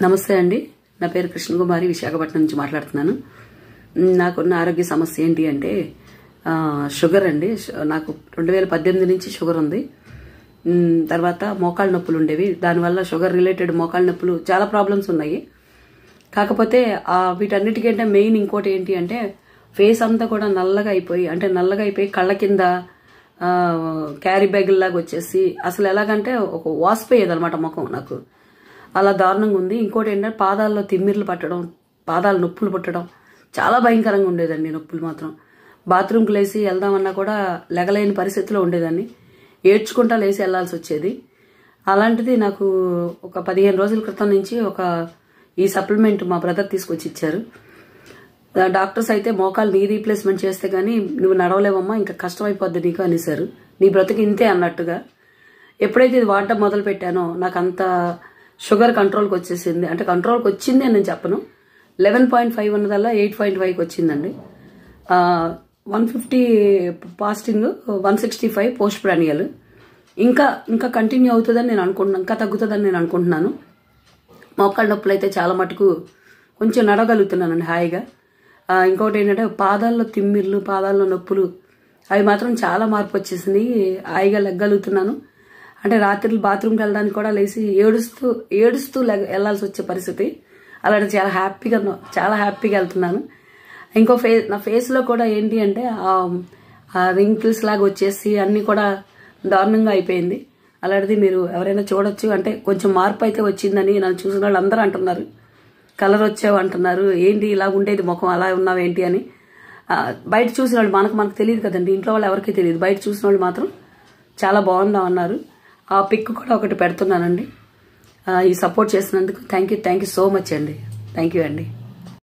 నమస్తే అండి. నా పేరు కృష్ణకుమారి, విశాఖపట్నం నుంచి మాట్లాడుతున్నాను. నాకున్న ఆరోగ్య సమస్య ఏంటి అంటే షుగర్ అండి. నాకు 2018 నుంచి షుగర్ ఉంది. తర్వాత మోకాళ్ళ నొప్పులు ఉండేవి. దానివల్ల షుగర్ రిలేటెడ్ మోకాళ్ళ నొప్పులు చాలా ప్రాబ్లమ్స్ ఉన్నాయి. కాకపోతే వీటన్నిటికంటే మెయిన్ ఇంకోటి ఏంటి అంటే ఫేస్ అంతా కూడా నల్లగా అయిపోయి కళ్ళ కింద క్యారీ బ్యాగ్ లాగా వచ్చేసి అసలు ఎలాగంటే ఒక వాసిపోయేది అనమాట ముఖం. నాకు అలా దారుణంగా ఉంది. ఇంకోటి ఏంటంటే పాదాల్లో తిమ్మిర్లు పట్టడం, పాదాలు నొప్పులు పుట్టడం చాలా భయంకరంగా ఉండేదండి. నొప్పులు మాత్రం బాత్రూమ్కి లేసి వెళ్దామన్నా కూడా లెగలేని పరిస్థితిలో ఉండేదాన్ని. ఏడ్చుకుంటా లేసి వెళ్లాల్సి వచ్చేది. అలాంటిది నాకు ఒక 15 రోజుల క్రితం నుంచి ఈ సప్లిమెంట్ మా బ్రదర్ తీసుకొచ్చి ఇచ్చారు. డాక్టర్స్ అయితే మోకాలు నీ రీప్లేస్మెంట్ చేస్తే గానీ నువ్వు నడవలేవమ్మా, ఇంకా కష్టమైపోద్ది నీకు అనేసారు. నీ బ్రతుకు ఇంతే అన్నట్టుగా. ఎప్పుడైతే ఇది వాడటం మొదలు పెట్టానో నాకు అంత షుగర్ కంట్రోల్కి వచ్చేసింది. అంటే కంట్రోల్కి వచ్చింది అని నేను చెప్పను. 11.5 ఉన్నదల్లా 8.5కి వచ్చిందండి. 150 ఫాస్టింగ్, 165 పోస్ట్ ప్రానియల్. ఇంకా కంటిన్యూ అవుతుందని నేను అనుకుంటున్నాను, ఇంకా తగ్గుతుందని నేను అనుకుంటున్నాను. మోకాళ్ళ నొప్పులు అయితే చాలా మటుకు కొంచెం నడవగలుగుతున్నానండి హాయిగా. ఇంకొకటి ఏంటంటే పాదాల్లో తిమ్మిర్లు, పాదాల్లో నొప్పులు అవి మాత్రం చాలా మార్పు వచ్చేసింది. హాయిగా లెగ్గలుగుతున్నాను. అంటే రాత్రులు బాత్రూమ్కి వెళ్ళడానికి కూడా లేచి ఏడుస్తూ వెళ్లాల్సి వచ్చే పరిస్థితి. అలాంటి చాలా హ్యాపీగా వెళ్తున్నాను. ఇంకో నా ఫేస్లో కూడా ఏంటి అంటే రింకిల్స్ లాగా వచ్చేసి అన్నీ కూడా దారుణంగా అయిపోయింది. అలాంటిది మీరు ఎవరైనా చూడొచ్చు. అంటే కొంచెం మార్పు అయితే వచ్చిందని నన్ను చూసిన వాళ్ళు అందరూ అంటున్నారు. కలర్ వచ్చావు అంటున్నారు. ఏంటి ఇలా ఉండేది ముఖం, అలా ఉన్నావు ఏంటి అని. బయట చూసిన వాళ్ళు మనకు తెలియదు కదండి, ఇంట్లో వాళ్ళు ఎవరికీ తెలియదు. బయట చూసిన వాళ్ళు మాత్రం చాలా బాగుందాం అన్నారు. ఆ పిక్ కూడా ఒకటి పెడుతున్నానండి. ఈ సపోర్ట్ చేసినందుకు థ్యాంక్ యూ సో మచ్ అండి. థ్యాంక్ యూ అండి.